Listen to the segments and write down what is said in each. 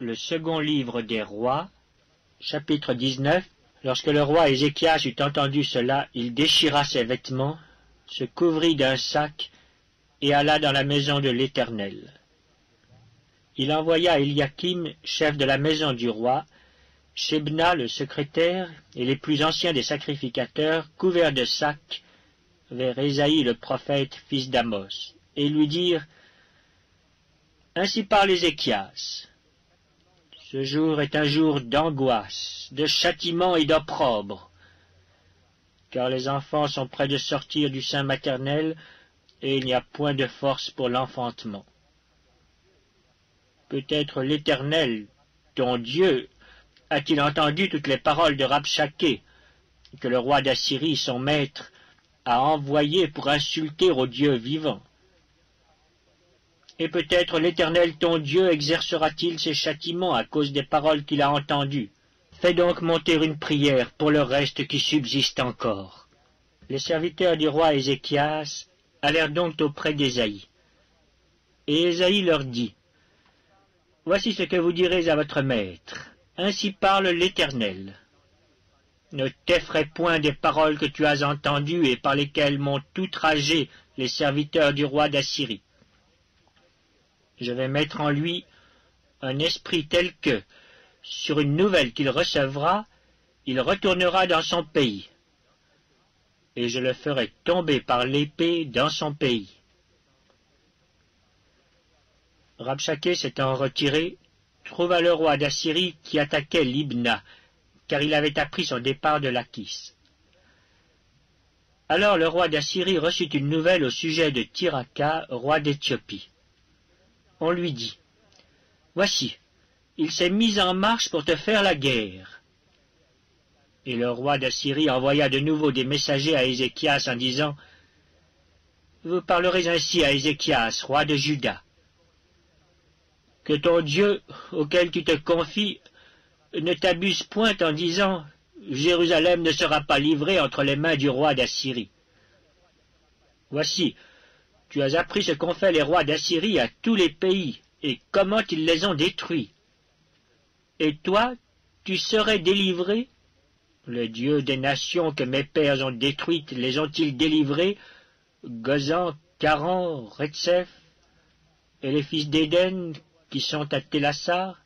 Le second livre des rois, chapitre 19. Lorsque le roi Ézéchias eut entendu cela, il déchira ses vêtements, se couvrit d'un sac et alla dans la maison de l'Éternel. Il envoya Éliakim, chef de la maison du roi, Shebna le secrétaire et les plus anciens des sacrificateurs, couverts de sacs, vers Ésaïe le prophète, fils d'Amos, et lui dirent: « Ainsi parle Ézéchias. Ce jour est un jour d'angoisse, de châtiment et d'opprobre, car les enfants sont près de sortir du sein maternel, et il n'y a point de force pour l'enfantement. Peut-être l'Éternel, ton Dieu, a-t-il entendu toutes les paroles de Rabshaké, que le roi d'Assyrie, son maître, a envoyé pour insulter au Dieu vivant. Et peut-être l'Éternel ton Dieu exercera-t-il ses châtiments à cause des paroles qu'il a entendues. Fais donc monter une prière pour le reste qui subsiste encore. » Les serviteurs du roi Ézéchias allèrent donc auprès d'Ésaïe. Et Ésaïe leur dit: « Voici ce que vous direz à votre maître. Ainsi parle l'Éternel. Ne t'effraie point des paroles que tu as entendues et par lesquelles m'ont outragé les serviteurs du roi d'Assyrie. Je vais mettre en lui un esprit tel que, sur une nouvelle qu'il recevra, il retournera dans son pays, et je le ferai tomber par l'épée dans son pays. » Rabshaké s'étant retiré, trouva le roi d'Assyrie qui attaquait Libna, car il avait appris son départ de Lachis. Alors le roi d'Assyrie reçut une nouvelle au sujet de Tirhaka, roi d'Éthiopie. On lui dit: « Voici, il s'est mis en marche pour te faire la guerre. » Et le roi d'Assyrie envoya de nouveau des messagers à Ézéchias en disant: « Vous parlerez ainsi à Ézéchias, roi de Juda. Que ton Dieu, auquel tu te confies, ne t'abuse point en disant: Jérusalem ne sera pas livrée entre les mains du roi d'Assyrie. Voici, tu as appris ce qu'ont fait les rois d'Assyrie à tous les pays, et comment ils les ont détruits. Et toi, tu serais délivré? Les dieux des nations que mes pères ont détruites, les ont-ils délivrés? Gozan, Caran, Retsef, et les fils d'Éden qui sont à Télassar?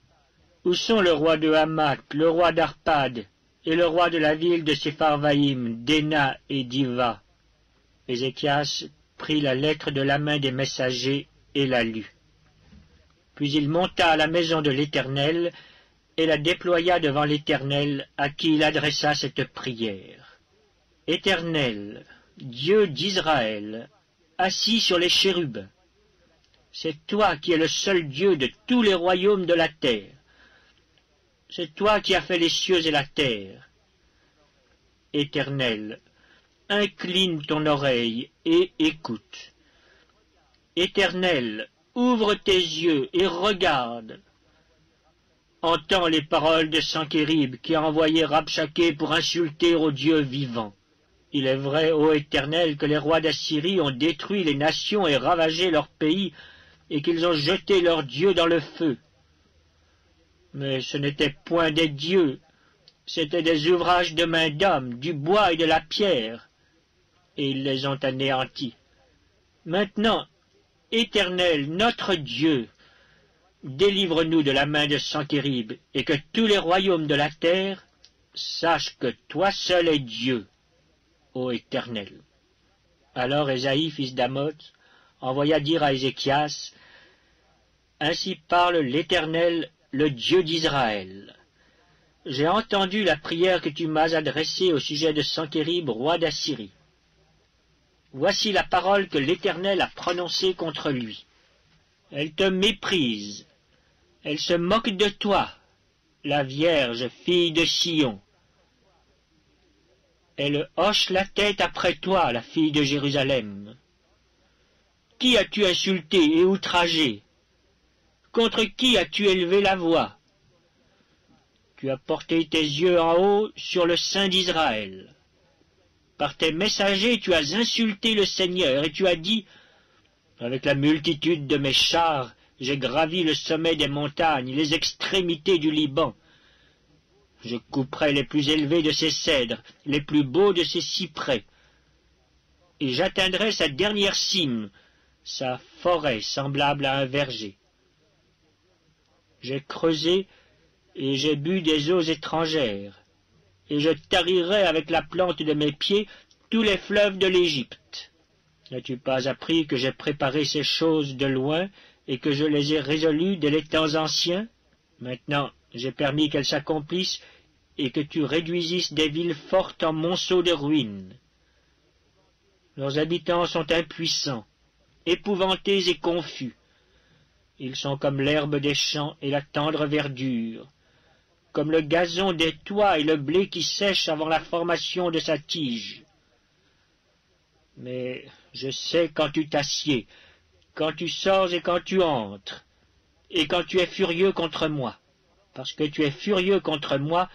Où sont le roi de Hamath, le roi d'Arpad, et le roi de la ville de Sepharvaïm, Déna et Diva? » Ézéchias prit la lettre de la main des messagers et la lut. Puis il monta à la maison de l'Éternel et la déploya devant l'Éternel, à qui il adressa cette prière. « Éternel, Dieu d'Israël, assis sur les chérubins, c'est toi qui es le seul Dieu de tous les royaumes de la terre. C'est toi qui as fait les cieux et la terre. Éternel, incline ton oreille et écoute. Éternel, ouvre tes yeux et regarde. Entends les paroles de Sanchérib qui a envoyé Rabshaké pour insulter au Dieu vivant. Il est vrai, ô Éternel, que les rois d'Assyrie ont détruit les nations et ravagé leur pays, et qu'ils ont jeté leurs dieux dans le feu. Mais ce n'étaient point des dieux, c'étaient des ouvrages de main d'homme, du bois et de la pierre, et ils les ont anéantis. Maintenant, Éternel, notre Dieu, délivre-nous de la main de Sanchérib, et que tous les royaumes de la terre sachent que toi seul es Dieu, ô Éternel. » Alors Ésaïe, fils d'Amoz, envoya dire à Ézéchias: « Ainsi parle l'Éternel, le Dieu d'Israël. J'ai entendu la prière que tu m'as adressée au sujet de Sanchérib, roi d'Assyrie. Voici la parole que l'Éternel a prononcée contre lui. Elle te méprise, elle se moque de toi, la Vierge, fille de Sion. Elle hoche la tête après toi, la fille de Jérusalem. Qui as-tu insulté et outragé? Contre qui as-tu élevé la voix? Tu as porté tes yeux en haut sur le sein d'Israël. Par tes messagers tu as insulté le Seigneur, et tu as dit: avec la multitude de mes chars j'ai gravi le sommet des montagnes, les extrémités du Liban. Je couperai les plus élevés de ses cèdres, les plus beaux de ses cyprès, et j'atteindrai sa dernière cime, sa forêt semblable à un verger. J'ai creusé et j'ai bu des eaux étrangères, et je tarirai avec la plante de mes pieds tous les fleuves de l'Égypte. N'as-tu pas appris que j'ai préparé ces choses de loin et que je les ai résolues dès les temps anciens? Maintenant, j'ai permis qu'elles s'accomplissent et que tu réduisisses des villes fortes en monceaux de ruines. Leurs habitants sont impuissants, épouvantés et confus. Ils sont comme l'herbe des champs et la tendre verdure, comme le gazon des toits et le blé qui sèche avant la formation de sa tige. Mais je sais quand tu t'assieds, quand tu sors et quand tu entres, et quand tu es furieux contre moi, parce que tu es furieux contre moi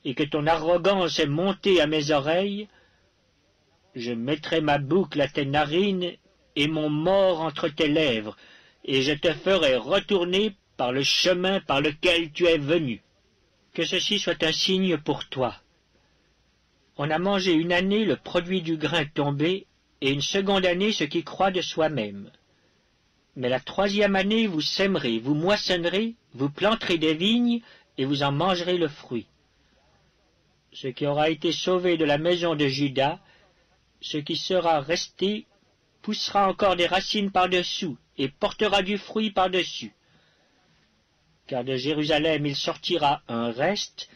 et que ton arrogance est montée à mes oreilles, je mettrai ma boucle à tes narines et mon mors entre tes lèvres, et je te ferai retourner par le chemin par lequel tu es venu. Que ceci soit un signe pour toi. On a mangé une année le produit du grain tombé, et une seconde année ce qui croît de soi-même. Mais la troisième année vous sèmerez, vous moissonnerez, vous planterez des vignes, et vous en mangerez le fruit. Ce qui aura été sauvé de la maison de Juda, ce qui sera resté, poussera encore des racines par-dessous, et portera du fruit par-dessus. Car de Jérusalem il sortira un reste,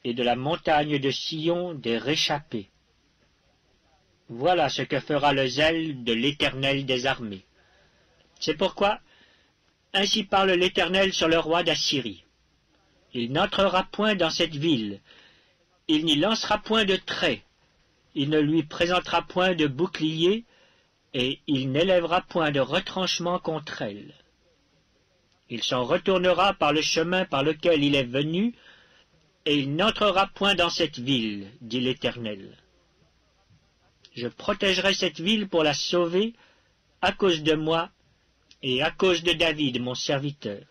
et de la montagne de Sion des réchappés. Voilà ce que fera le zèle de l'Éternel des armées. C'est pourquoi, ainsi parle l'Éternel sur le roi d'Assyrie. Il n'entrera point dans cette ville, il n'y lancera point de trait, il ne lui présentera point de bouclier, et il n'élèvera point de retranchement contre elle. Il s'en retournera par le chemin par lequel il est venu, et il n'entrera point dans cette ville, dit l'Éternel. Je protégerai cette ville pour la sauver, à cause de moi, et à cause de David, mon serviteur.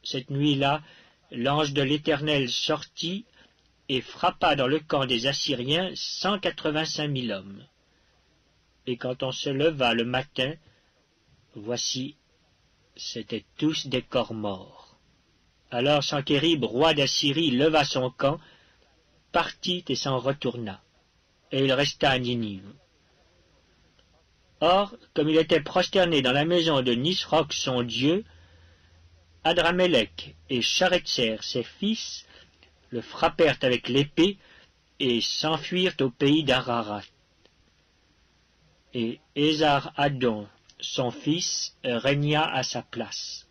Cette nuit-là, l'ange de l'Éternel sortit et frappa dans le camp des Assyriens 185 000 hommes. Et quand on se leva le matin, voici, c'étaient tous des corps morts. Alors Sankérib, roi d'Assyrie, leva son camp, partit et s'en retourna, et il resta à Ninive. Or, comme il était prosterné dans la maison de Nisroch son dieu, Adramélec et Charetzer ses fils le frappèrent avec l'épée et s'enfuirent au pays d'Ararat. Et Ésar-Hadon, son fils, régna à sa place.